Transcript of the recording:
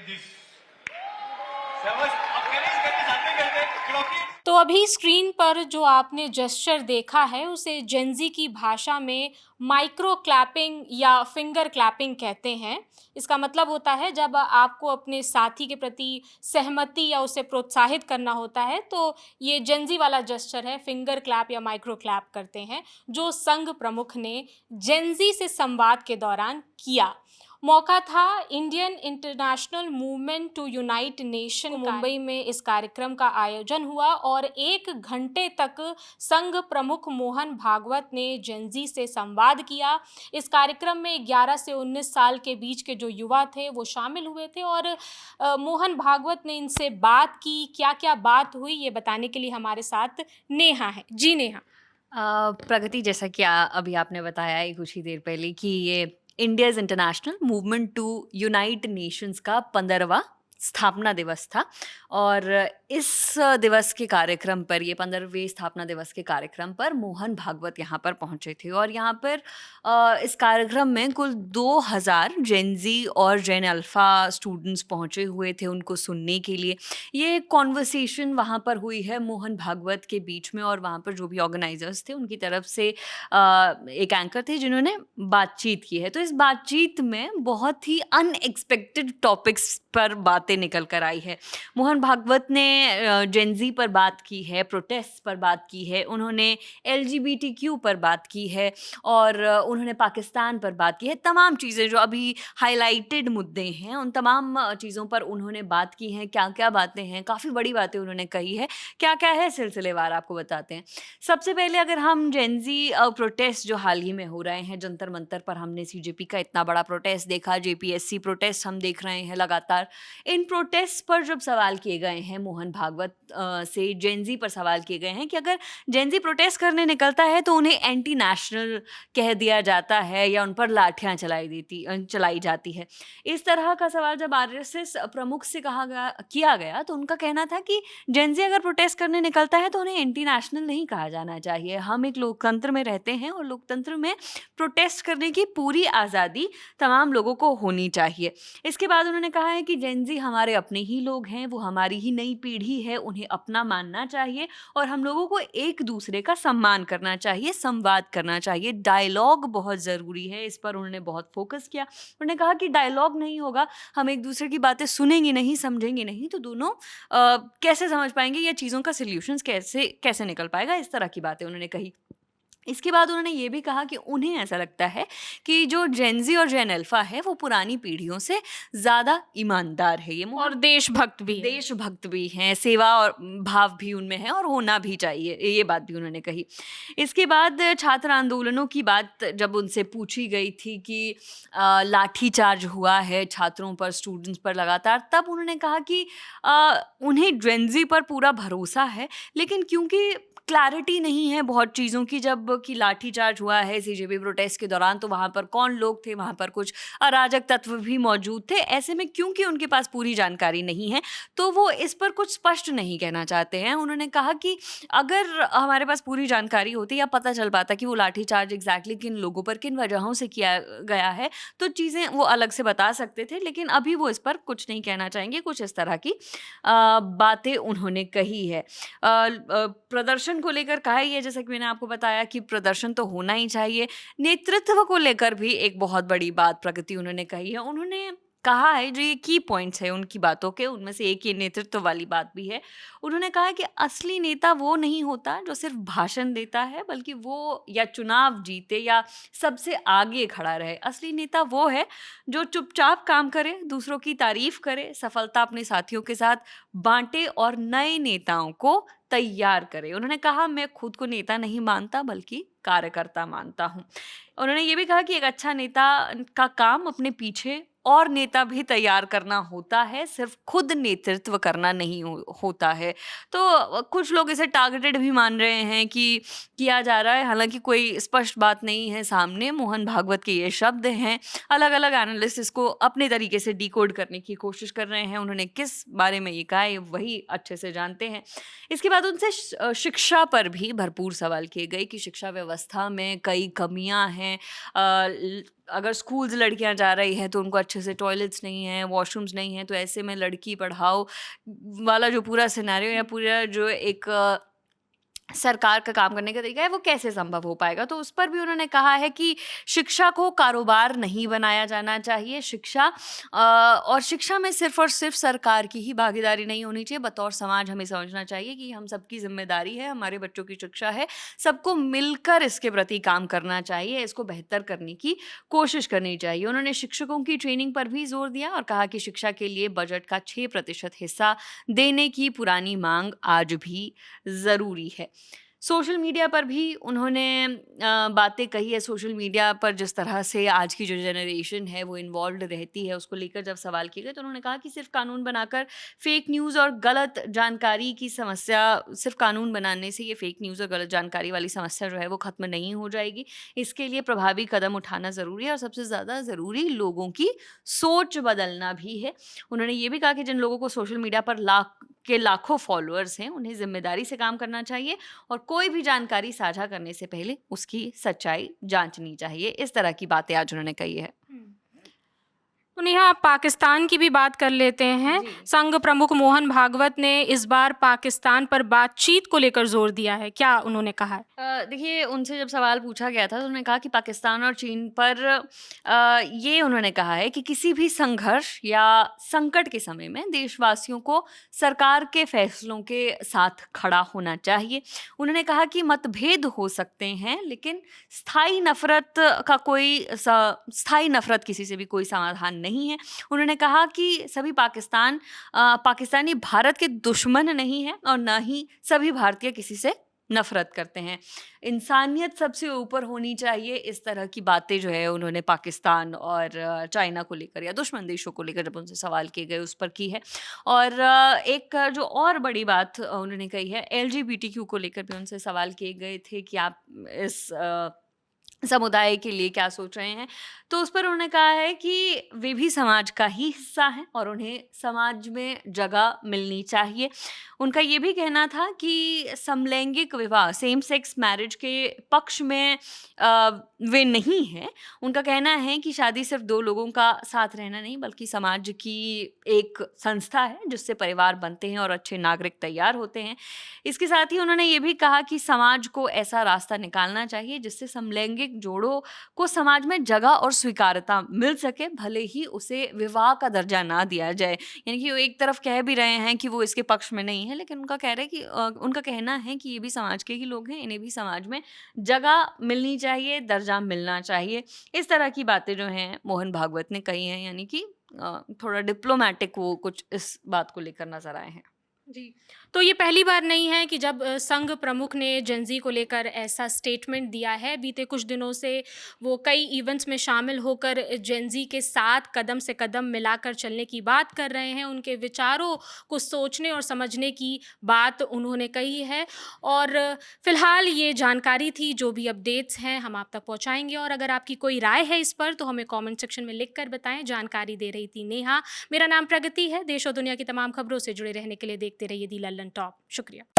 this. समझ अब करें इस करके साथ में करते हैं क्योंकि तो अभी स्क्रीन पर जो आपने जेस्चर देखा है उसे जेनज़ी की भाषा में माइक्रो क्लैपिंग या फिंगर क्लैपिंग कहते हैं। इसका मतलब होता है जब आपको अपने साथी के प्रति सहमति या उसे प्रोत्साहित करना होता है तो ये जेनज़ी वाला जेस्चर है, फिंगर क्लैप या माइक्रो क्लैप करते हैं, जो संघ प्रमुख ने जेनज़ी से संवाद के दौरान किया। मौका था Indian international movement to unite nation Mumbai में इस कार्यक्रम का आयोजन हुआ और 1 घंटे तक संघ प्रमुख मोहन भागवत ने जेनज़ी से संवाद किया। इस कार्यक्रम में 11 से 19 साल के बीच के जो युवा थे वो शामिल हुए थे और मोहन भागवत ने इनसे बात की। क्या-क्या बात हुई ये बताने के लिए हमारे साथ नेहा है। जी नेहा। प्रगति, जैसा कि अभी आपने बताया ही कुछ ही देर पहले कि ये India's international movement to unite nations का 15वां स्थापना दिवस था और इस दिवस के कार्यक्रम पर, ये 15वें स्थापना दिवस के कार्यक्रम पर मोहन भागवत यहाँ पर पहुँचे थे और यहाँ पर इस कार्यक्रम में कुल 2000 जेनज़ी और जेन अल्फ़ा स्टूडेंट्स पहुँचे हुए थे उनको सुनने के लिए। ये कॉन्वर्सेशन वहाँ पर हुई है मोहन भागवत के बीच में और वहाँ पर जो भी ऑर्गेनाइजर्स थे उनकी तरफ से एक एंकर थे जिन्होंने बातचीत की है। तो इस बातचीत में बहुत ही अनएक्सपेक्टेड टॉपिक्स पर बातें निकल कर आई है। मोहन भागवत ने जेनज़ी पर बात की है, प्रोटेस्ट पर बात की है, उन्होंने एलजीबीटीक्यू पर बात की है और उन्होंने पाकिस्तान पर बात की है। तमाम चीज़ें जो अभी हाइलाइटेड मुद्दे हैं उन तमाम चीज़ों पर उन्होंने बात की है। क्या-क्या बातें हैं, काफ़ी बड़ी बातें उन्होंने कही है। क्या-क्या है सिलसिलेवार आपको बताते हैं। सबसे पहले अगर हम जेनज़ी प्रोटेस्ट जो हाल ही में हो रहे हैं, जंतर मंतर पर हमने सीजेपी का इतना बड़ा प्रोटेस्ट देखा, जेपीएससी प्रोटेस्ट हम देख रहे हैं लगातार। इन प्रोटेस्ट पर जब सवाल किए गए हैं मोहन भागवत से, जेनज़ी पर सवाल किए गए हैं कि अगर जेनज़ी प्रोटेस्ट करने निकलता है तो उन्हें एंटी नेशनल कह दिया जाता है या उन पर लाठियाँ चलाई जाती है। इस तरह का सवाल जब आरएसएस प्रमुख से किया गया तो उनका कहना था कि जेनज़ी अगर प्रोटेस्ट करने निकलता है तो उन्हें एंटी नेशनल नहीं कहा जाना चाहिए। हम एक लोकतंत्र में रहते हैं और लोकतंत्र में प्रोटेस्ट करने की पूरी आज़ादी तमाम लोगों को होनी चाहिए। इसके बाद उन्होंने कहा है कि जेनज़ी हमारे अपने ही लोग हैं, वो हमारी ही नई पीढ़ी है, उन्हें अपना मानना चाहिए और हम लोगों को एक दूसरे का सम्मान करना चाहिए, संवाद करना चाहिए। डायलॉग बहुत ज़रूरी है, इस पर उन्होंने बहुत फोकस किया। उन्होंने कहा कि डायलॉग नहीं होगा, हम एक दूसरे की बातें सुनेंगे नहीं, समझेंगे नहीं तो दोनों कैसे समझ पाएंगे या चीज़ों का सल्यूशंस कैसे निकल पाएगा। इस तरह की बातें उन्होंने कही। इसके बाद उन्होंने ये भी कहा कि उन्हें ऐसा लगता है कि जो जेनज़ी और जेन अल्फ़ा है वो पुरानी पीढ़ियों से ज़्यादा ईमानदार है, ये और देशभक्त भी है। देशभक्त भी हैं, सेवा और भाव भी उनमें है और होना भी चाहिए, ये बात भी उन्होंने कही। इसके बाद छात्र आंदोलनों की बात जब उनसे पूछी गई थी कि लाठीचार्ज हुआ है छात्रों पर, स्टूडेंट्स पर लगातार, तब उन्होंने कहा कि उन्हें जेनज़ी पर पूरा भरोसा है, लेकिन क्योंकि क्लैरिटी नहीं है बहुत चीज़ों की, जब कि लाठीचार्ज हुआ है सीजेपी प्रोटेस्ट के दौरान तो वहाँ पर कौन लोग थे, वहाँ पर कुछ अराजक तत्व भी मौजूद थे। ऐसे में क्योंकि उनके पास पूरी जानकारी नहीं है तो वो इस पर कुछ स्पष्ट नहीं कहना चाहते हैं। उन्होंने कहा कि अगर हमारे पास पूरी जानकारी होती या पता चल पाता कि वो लाठीचार्ज एग्जैक्टली किन लोगों पर, किन वजहों से किया गया है तो चीज़ें वो अलग से बता सकते थे, लेकिन अभी वो इस पर कुछ नहीं कहना चाहेंगे। कुछ इस तरह की बातें उन्होंने कही है। प्रदर्शन को लेकर कहा ही है, जैसा कि मैंने आपको बताया कि प्रदर्शन तो होना ही चाहिए। नेतृत्व को लेकर भी एक बहुत बड़ी बात प्रगति उन्होंने कही है। उन्होंने कहा है, जो ये की पॉइंट्स है उनकी बातों के, उनमें से एक ये नेतृत्व वाली बात भी है। उन्होंने कहा है कि असली नेता वो नहीं होता जो सिर्फ भाषण देता है, बल्कि वो या चुनाव जीते या सबसे आगे खड़ा रहे। असली नेता वो है जो चुपचाप काम करे, दूसरों की तारीफ करे, सफलता अपने साथियों के साथ बांटे और नए नेताओं को तैयार करे। उन्होंने कहा, मैं खुद को नेता नहीं मानता बल्कि कार्यकर्ता मानता हूँ। उन्होंने ये भी कहा कि एक अच्छा नेता का काम अपने पीछे और नेता भी तैयार करना होता है, सिर्फ खुद नेतृत्व करना नहीं होता है। तो कुछ लोग इसे टारगेटेड भी मान रहे हैं कि किया जा रहा है, हालांकि कोई स्पष्ट बात नहीं है सामने। मोहन भागवत के ये शब्द हैं, अलग अलग एनालिस्ट इसको अपने तरीके से डिकोड करने की कोशिश कर रहे हैं। उन्होंने किस बारे में ये कहा है वही अच्छे से जानते हैं। इसके बाद उनसे शिक्षा पर भी भरपूर सवाल किए गए कि शिक्षा व्यवस्था में कई कमियां हैं, अगर स्कूल्स लड़कियां जा रही हैं तो उनको अच्छे से टॉयलेट्स नहीं हैं, वॉशरूम्स नहीं हैं, तो ऐसे में लड़की पढ़ाओ वाला जो पूरा सिनेरियो या पूरा जो एक सरकार का काम करने का तरीका है वो कैसे संभव हो पाएगा। तो उस पर भी उन्होंने कहा है कि शिक्षा को कारोबार नहीं बनाया जाना चाहिए। और शिक्षा में सिर्फ और सिर्फ सरकार की ही भागीदारी नहीं होनी चाहिए। बतौर समाज हमें समझना चाहिए कि हम सबकी जिम्मेदारी है, हमारे बच्चों की शिक्षा है, सबको मिलकर इसके प्रति काम करना चाहिए, इसको बेहतर करने की कोशिश करनी चाहिए। उन्होंने शिक्षकों की ट्रेनिंग पर भी जोर दिया और कहा कि शिक्षा के लिए बजट का 6% हिस्सा देने की पुरानी मांग आज भी ज़रूरी है। सोशल मीडिया पर भी उन्होंने बातें कही है। सोशल मीडिया पर जिस तरह से आज की जो जनरेशन है वो इन्वॉल्व रहती है, उसको लेकर जब सवाल किए गए तो उन्होंने कहा कि सिर्फ कानून बनाकर फेक न्यूज़ और गलत जानकारी की समस्या, सिर्फ कानून बनाने से ये फेक न्यूज़ और गलत जानकारी वाली समस्या जो है वो ख़त्म नहीं हो जाएगी। इसके लिए प्रभावी कदम उठाना ज़रूरी है और सबसे ज़्यादा ज़रूरी लोगों की सोच बदलना भी है। उन्होंने ये भी कहा कि जिन लोगों को सोशल मीडिया पर लाखों फॉलोअर्स हैं, उन्हें जिम्मेदारी से काम करना चाहिए और कोई भी जानकारी साझा करने से पहले उसकी सच्चाई जांचनी चाहिए। इस तरह की बातें आज उन्होंने कही है। तो नेहा, पाकिस्तान की भी बात कर लेते हैं। जी। संघ प्रमुख मोहन भागवत ने इस बार पाकिस्तान पर बातचीत को लेकर जोर दिया है। क्या उन्होंने कहा है? देखिए, उनसे जब सवाल पूछा गया था तो उन्होंने कहा कि पाकिस्तान और चीन पर ये उन्होंने कहा है कि किसी भी संघर्ष या संकट के समय में देशवासियों को सरकार के फैसलों के साथ खड़ा होना चाहिए। उन्होंने कहा कि मतभेद हो सकते हैं लेकिन स्थायी नफरत किसी से भी कोई समाधान नहीं है। उन्होंने कहा कि सभी पाकिस्तानी भारत के दुश्मन नहीं हैं और न ही सभी भारतीय किसी से नफरत करते हैं। इंसानियत सबसे ऊपर होनी चाहिए। इस तरह की बातें जो है उन्होंने पाकिस्तान और चाइना को लेकर या दुश्मन देशों को लेकर जब उनसे सवाल किए गए उस पर की है। और एक जो और बड़ी बात उन्होंने कही है, LGBTQ को लेकर भी उनसे सवाल किए गए थे कि आप इस समुदाय के लिए क्या सोच रहे हैं। तो उस पर उन्होंने कहा है कि वे भी समाज का ही हिस्सा हैं और उन्हें समाज में जगह मिलनी चाहिए। उनका ये भी कहना था कि समलैंगिक विवाह, सेम सेक्स मैरिज के पक्ष में वे नहीं हैं। उनका कहना है कि शादी सिर्फ दो लोगों का साथ रहना नहीं बल्कि समाज की एक संस्था है जिससे परिवार बनते हैं और अच्छे नागरिक तैयार होते हैं। इसके साथ ही उन्होंने ये भी कहा कि समाज को ऐसा रास्ता निकालना चाहिए जिससे समलैंगिक जोड़ों को समाज में जगह और स्वीकार्यता मिल सके, भले ही उसे विवाह का दर्जा ना दिया जाए। यानी कि वो एक तरफ कह भी रहे हैं कि वो इसके पक्ष में नहीं है, लेकिन उनका कहना है कि ये भी समाज के ही लोग हैं, इन्हें भी समाज में जगह मिलनी चाहिए, दर्जा मिलना चाहिए। इस तरह की बातें जो हैं मोहन भागवत ने कही हैं, यानी कि थोड़ा डिप्लोमेटिक वो कुछ इस बात को लेकर नजर आए हैं। जी, तो ये पहली बार नहीं है कि जब संघ प्रमुख ने जेनज़ी को लेकर ऐसा स्टेटमेंट दिया है। बीते कुछ दिनों से वो कई इवेंट्स में शामिल होकर जेनज़ी के साथ कदम से कदम मिलाकर चलने की बात कर रहे हैं। उनके विचारों को सोचने और समझने की बात उन्होंने कही है। और फ़िलहाल ये जानकारी थी, जो भी अपडेट्स हैं हम आप तक पहुँचाएँगे। और अगर आपकी कोई राय है इस पर तो हमें कमेंट सेक्शन में लिख कर बताएँ। जानकारी दे रही थी नेहा। मेरा नाम प्रगति है। देश और दुनिया की तमाम खबरों से जुड़े रहने के लिए देखते रहिए दी लल्लन टॉप। शुक्रिया।